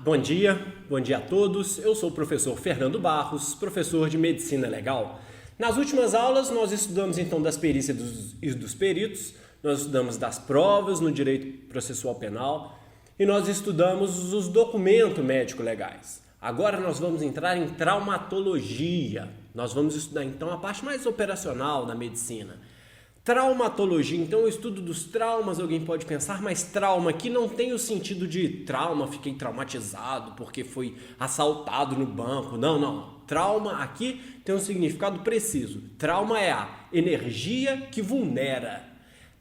Bom dia a todos. Eu sou o professor Fernando Barros, professor de Medicina Legal. Nas últimas aulas nós estudamos então das perícias e dos peritos, nós estudamos das provas no direito processual penal e nós estudamos os documentos médico-legais. Agora nós vamos entrar em traumatologia. Nós vamos estudar então a parte mais operacional da medicina. Traumatologia, então o estudo dos traumas, alguém pode pensar, mas trauma aqui não tem o sentido de trauma, fiquei traumatizado porque foi assaltado no banco. Não. Trauma aqui tem um significado preciso. Trauma é a energia que vulnera.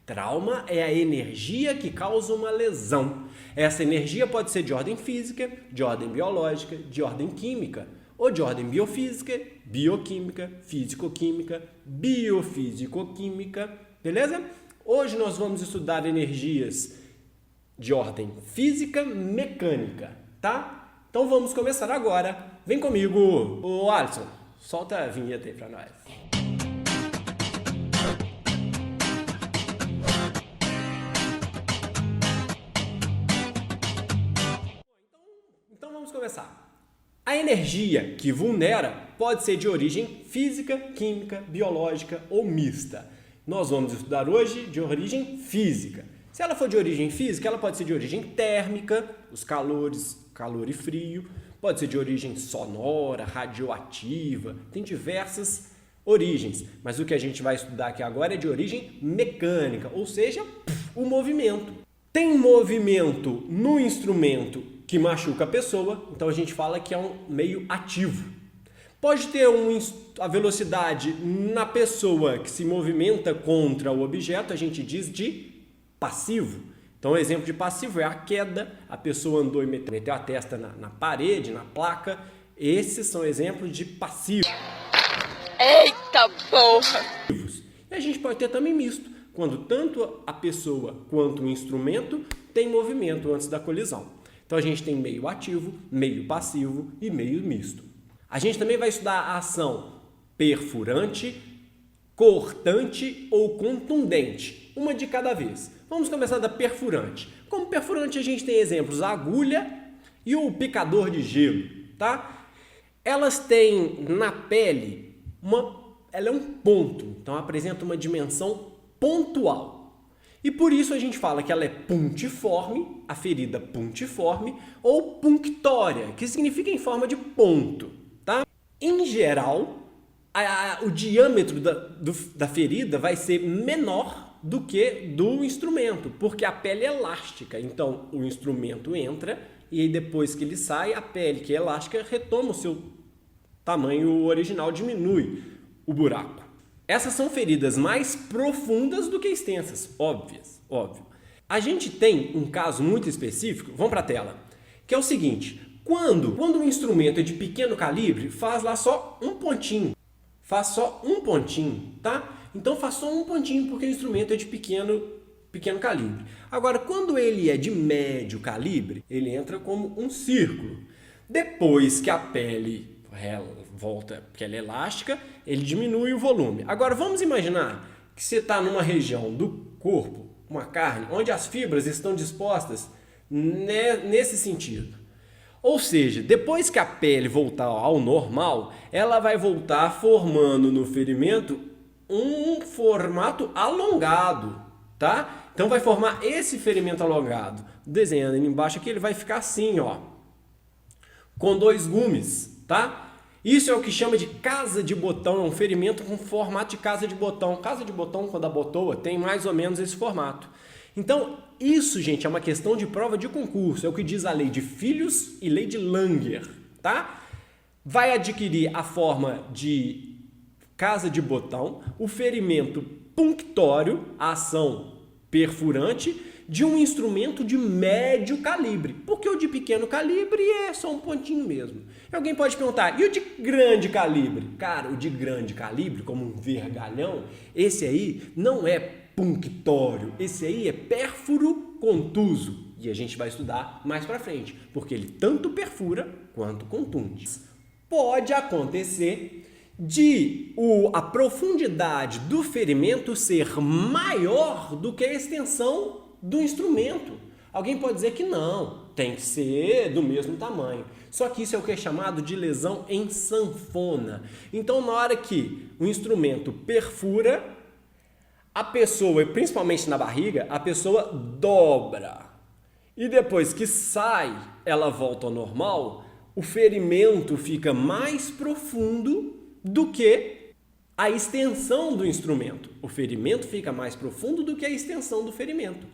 Trauma é a energia que causa uma lesão. Essa energia pode ser de ordem física, de ordem biológica, de ordem química, ou de ordem biofísica, bioquímica, físico-química, biofísico-química, beleza? Hoje nós vamos estudar energias de ordem física mecânica, tá? Então vamos começar agora. Vem comigo, ô Alisson, solta a vinheta aí pra nós. Então vamos começar. A energia que vulnera pode ser de origem física, química, biológica ou mista. Nós vamos estudar hoje de origem física. Se ela for de origem física, ela pode ser de origem térmica, os calores, calor e frio, pode ser de origem sonora, radioativa, tem diversas origens. Mas o que a gente vai estudar aqui agora é de origem mecânica, ou seja, o movimento. Tem movimento no instrumento que machuca a pessoa, então a gente fala que é um meio ativo. Pode ter a velocidade na pessoa que se movimenta contra o objeto, a gente diz de passivo. Então o exemplo de passivo é a queda, a pessoa andou e meteu a testa na parede, na placa. Esses são exemplos de passivo. Eita porra! E a gente pode ter também misto, quando tanto a pessoa quanto o instrumento tem movimento antes da colisão. Então a gente tem meio ativo, meio passivo e meio misto. A gente também vai estudar a ação perfurante, cortante ou contundente, uma de cada vez. Vamos começar da perfurante. Como perfurante a gente tem exemplos a agulha e o picador de gelo, tá? Elas têm na pele ela é um ponto, então apresenta uma dimensão pontual. E por isso a gente fala que ela é puntiforme, a ferida puntiforme, ou punctória, que significa em forma de ponto, tá? Em geral, o diâmetro da ferida vai ser menor do que do instrumento, porque a pele é elástica. Então, o instrumento entra e aí depois que ele sai, a pele, que é elástica, retoma o seu tamanho original, diminui o buraco. Essas são feridas mais profundas do que extensas, óbvio. A gente tem um caso muito específico, vamos para a tela, que é o seguinte: quando um instrumento é de pequeno calibre, faz lá só um pontinho. Faz só um pontinho, tá? Então faz só um pontinho porque o instrumento é de pequeno calibre. Agora, quando ele é de médio calibre, ele entra como um círculo. Depois que a pele volta, porque ela é elástica, ele diminui o volume. Agora vamos imaginar que você está numa região do corpo, uma carne, onde as fibras estão dispostas nesse sentido. Ou seja, depois que a pele voltar ao normal, ela vai voltar formando no ferimento um formato alongado, tá? Então vai formar esse ferimento alongado. Desenhando ali embaixo aqui, ele vai ficar assim, ó, com dois gumes, tá? Isso é o que chama de casa de botão, é um ferimento com formato de casa de botão. Casa de botão, quando abotoa, tem mais ou menos esse formato. Então, isso, gente, é uma questão de prova de concurso, é o que diz a lei de Filhos e lei de Langer, tá? Vai adquirir a forma de casa de botão, o ferimento punctório, a ação perfurante, de um instrumento de médio calibre, porque o de pequeno calibre é só um pontinho mesmo. E alguém pode perguntar, e o de grande calibre? Cara, o de grande calibre, como um vergalhão, esse aí não é punctório, esse aí é pérfuro contuso. E a gente vai estudar mais pra frente, porque ele tanto perfura quanto contunde. Pode acontecer de a profundidade do ferimento ser maior do que a extensão do instrumento. Alguém pode dizer que não, tem que ser do mesmo tamanho. Só que isso é o que é chamado de lesão em sanfona. Então, na hora que o instrumento perfura, a pessoa, principalmente na barriga, a pessoa dobra. E depois que sai, ela volta ao normal, o ferimento fica mais profundo do que a extensão do instrumento. O ferimento fica mais profundo do que a extensão do ferimento.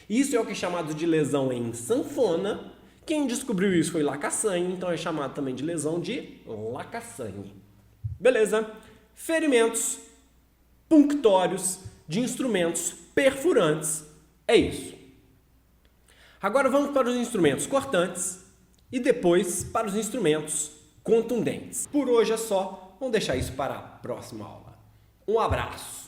Isso é o que é chamado de lesão em sanfona. Quem descobriu isso foi Lacassagne, então é chamado também de lesão de Lacassagne. Beleza? Ferimentos punctórios de instrumentos perfurantes. É isso. Agora vamos para os instrumentos cortantes e depois para os instrumentos contundentes. Por hoje é só. Vamos deixar isso para a próxima aula. Um abraço.